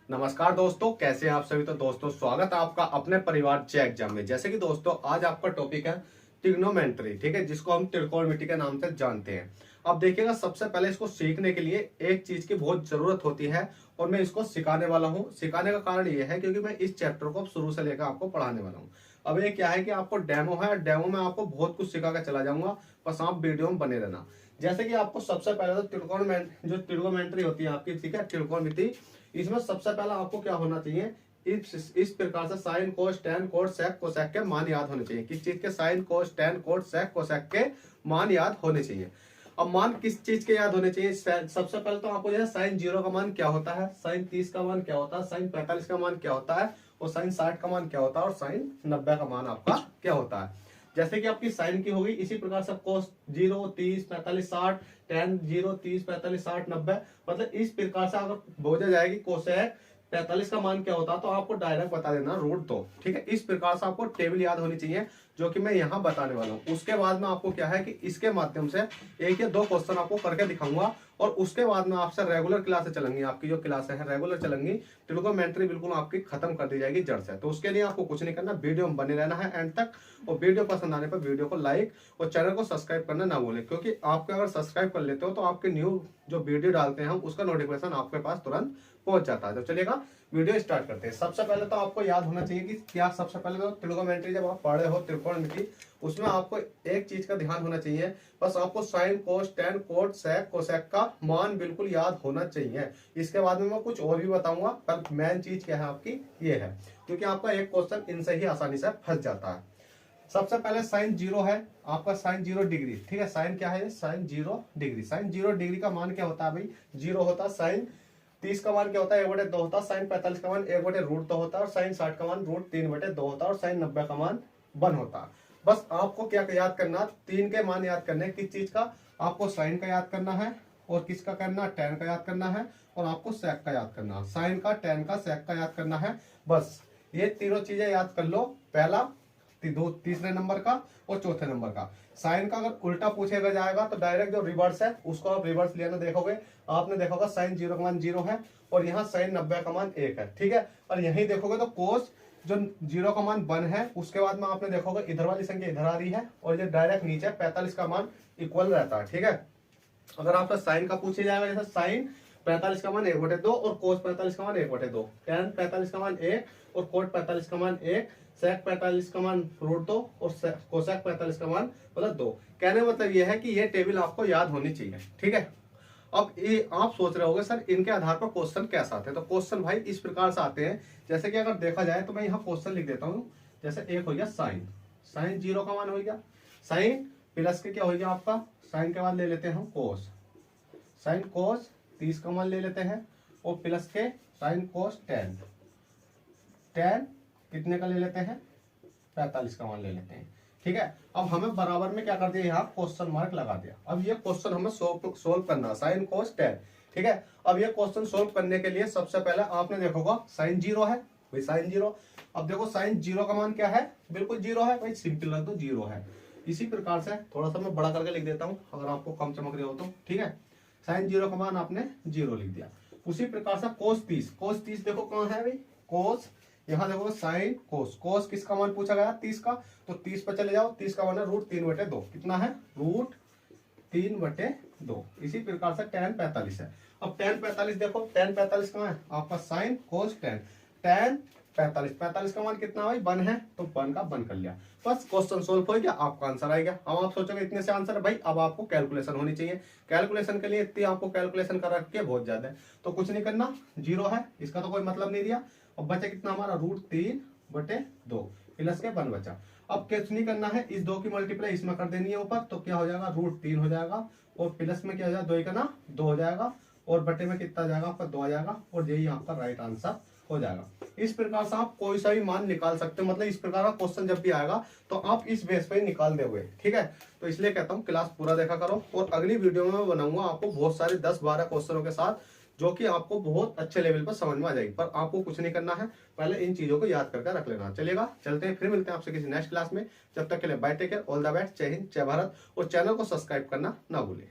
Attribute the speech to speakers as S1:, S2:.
S1: नमस्कार दोस्तों, कैसे हैं आप सभी। तो दोस्तों स्वागत है आपका अपने परिवार जे एग्जाम में। जैसे कि दोस्तों आज आपका टॉपिक है ट्रिग्नोमेट्री, ठीक है, जिसको हम त्रिकोणमिति के नाम से जानते हैं। अब देखिएगा, सबसे पहले इसको सीखने के लिए एक चीज की बहुत जरूरत होती है और मैं इसको सिखाने वाला हूँ। सिखाने का कारण ये है क्योंकि मैं इस चैप्टर को शुरू से लेकर आपको पढ़ाने वाला हूँ। अब ये क्या है कि आपको डेमो है, डेमो में आपको बहुत कुछ सिखा कर चला जाऊंगा, बस आप वीडियो में बने रहना। जैसे कि आपको सबसे पहले तो ट्रिग्नोमेट्री होती है आपकी, ठीक है, त्रिकोणमिति। इसमें सबसे पहला आपको क्या होना चाहिए, इस प्रकार से sine cos tan cot sec cosec के मान याद होने चाहिए। किस चीज के? Sine cos tan cot sec cosec के मान याद होने चाहिए। अब मान किस चीज के याद होने चाहिए? सबसे पहले तो आपको यह साइन 0 का मान क्या होता है, साइन 30 का मान क्या होता है, साइन 45 का मान क्या होता है, और साइन 60 का मान क्या होता है, और साइन 90 का मान आपका क्या होता है। जैसे कि आपकी साइन की होगी, इसी प्रकार से कोस 0 30 45 60, टेन 0 30 45 60 90, मतलब इस प्रकार से अगर बोझा जाएगी कोसेक 45 का मान क्या होता है तो आपको डायरेक्ट बता देना √2, ठीक है। इस प्रकार से आपको टेबल याद होनी चाहिए, जो कि मैं यहाँ बताने वाला हूँ। उसके बाद में आपको क्या है कि इसके माध्यम से एक या दो क्वेश्चन आपको करके दिखाऊंगा, और उसके बाद में आपसे रेगुलर क्लासेस चलेंगी। आपकी जो क्लासेस है रेगुलर चलेंगी, ट्रिग्नोमेट्री बिल्कुल आपकी खत्म कर दी जाएगी जड़ से। तो उसके लिए आपको कुछ नहीं करना, वीडियो में बने रहना है एंड तक, और वीडियो पसंद आने पर वीडियो को लाइक और चैनल को सब्सक्राइब करना ना भूलें, क्योंकि आपके अगर सब्सक्राइब कर लेते हो तो आपके न्यू जो वीडियो डालते हैं हम उसका नोटिफिकेशन आपके पास तुरंत पहुंच जाता है। तो चलिएगा वीडियो स्टार्ट करते हैं। सबसे पहले तो आपको याद होना चाहिए कि क्या, सबसे पहले तो ट्रिग्नोमेट्री जब आप पढ़े हो त्रिकोणमिति, उसमें आपको एक चीज का ध्यान होना चाहिए, बस आपको sine cos tan cot sec cosec का मान बिल्कुल याद होना चाहिए। इसके बाद में मैं कुछ और भी बताऊंगा, पर मेन चीज क्या है आपकी ये है, क्योंकि आपका एक क्वेश्चन इनसे ही आसानी से फंस जाता है। सबसे पहले साइन 0 है आपका, साइन 0 डिग्री, ठीक है। साइन क्या है? Sign 0 degree. साइन 0 डिग्री का मान क्या होता है भाई? 0 होता है। साइन 30 का मान क्या होता है? 1/2 होता है। साइन 45 का मान 1/√2 होता है, और साइन 60 का मान √3/2 होता है, और साइन 90 का मान 1 होता है। बस आपको क्या याद करना, 3 के मान याद करने। किस चीज का? आपको साइन का याद करना है, और किसका करना? टेन का याद करना है, और आपको सेक का याद करना है। साइन का, टेन का, सेक का याद करना है। बस ये तीनों चीजें याद कर लो। पहला, तीसरे नंबर का और चौथे नंबर का। साइन का अगर उल्टा पूछेगा जाएगा तो डायरेक्ट जो रिवर्स है उसको आप रिवर्स लेना देखोगे। आपने देखा होगा साइन 0 का मान 0 है, और यहाँ साइन 90 का मान 1 है, ठीक है। और यही देखोगे तो कोस जो 0 का मान 1 है, उसके बाद में आपने देखोगे इधर वाली संख्या इधर आ रही है, और ये डायरेक्ट नीचे 45 का मान इक्वल रहता है, ठीक है। अगर आपका साइन का पूछे जाएगा, जैसे साइन 45 का मान 1/2 और कोस 45 का मान 1/2, टेन 45 का मान 1 और कोट 45 का मान 1, सेक 45 का मान √2 और कोसेक 45 का मान मतलब 2। कहने मतलब यह है कि ये टेबल आपको याद होनी चाहिए, ठीक है। अब ये आप सोच रहे होगे सर इनके आधार पर क्वेश्चन कैसे आते हैं। तो क्वेश्चन भाई इस प्रकार से आते हैं, जैसे कि अगर देखा जाए तो मैं यहाँ क्वेश्चन लिख देता हूँ। जैसे एक हो गया साइन, साइन 0 का मान हो गया। साइन प्लस के क्या हो गया आपका? साइन के बाद ले लेते हैं हम कोस, साइन कोस 30 का मान ले लेते हैं, और प्लस के साइन कोस टेन, टेन कितने का ले लेते हैं? 45 का मान ले लेते हैं, ठीक है। अब हमें बराबर में क्या कर दिया, यहाँ क्वेश्चन मार्क लगा दिया। अब ये क्वेश्चन हमें सोल्व करना, साइन कोस टेन, ठीक है। अब ये क्वेश्चन सोल्व करने के लिए सबसे पहले आपने देखोगा साइन 0 है भाई, साइन 0। अब देखो साइन 0 का मान क्या है? बिल्कुल 0 है भाई, सिंपल रख दो 0 है। इसी प्रकार से थोड़ा सा मैं बड़ा करके लिख देता हूँ अगर आपको कम चमक रही हो तो, ठीक है। साइन 0 का मान आपने 0 लिख दिया। उसी प्रकार से कोस 30, कोस 30 देखो कौन है भाई? कोस, यहाँ देखो साइन कोस, कोस किसका मान पूछा गया? 30 का। तो 30 पे चले जाओ, 30 का मान है √3/2। कितना है? √3/2। इसी प्रकार से टेन 45 है। अब टेन 45 देखो, टेन 45 कहाँ है आपका? साइन कोस टेन, टेन 45, 45 का मान कितना भाई? 1 है, तो 1 का 1 कर लिया। बस क्वेश्चन सोल्व हो गया, आपका आंसर आएगा। अब आप सोचोगे इतने से आंसर है भाई, अब आपको कैलकुलेशन होनी चाहिए। कैलकुलेशन के लिए इतनी आपको कैलकुलेशन कर रखी है बहुत ज्यादा है, तो कुछ नहीं करना। 0 है, इसका तो कोई मतलब नहीं दिया। अब बचा कितना हमारा? √3/2 प्लस के 1 बचा। अब कुछ नहीं करना है, इस 2 की मल्टीप्लाई इसमें कर देनी है ऊपर, तो क्या हो जाएगा? √3 हो जाएगा, और प्लस में क्या हो जाएगा? 2 का ना 2 हो जाएगा, और बटे में कितना जाएगा आपका? 2 आ जाएगा, और यही आपका राइट आंसर हो जाएगा। इस प्रकार से आप कोई सा भी मान निकाल सकते हो, मतलब इस प्रकार का क्वेश्चन जब भी आएगा तो आप इस बेस पे निकाल दोगे, ठीक है। तो इसलिए कहता हूँ क्लास पूरा देखा करो, और अगली वीडियो में मैं बनाऊंगा आपको बहुत सारे 10-12 क्वेश्चनों के साथ, जो कि आपको बहुत अच्छे लेवल पर समझ में आ जाएगी। पर आपको कुछ नहीं करना है, पहले इन चीजों को याद करके रख लेना। चलेगा, चलते हैं, फिर मिलते हैं आपसे किसी नेक्स्ट क्लास में। जब तक के लिए bye, take care, all the best, जय हिंद, जय भारत, और चैनल को सब्सक्राइब करना ना भूलें।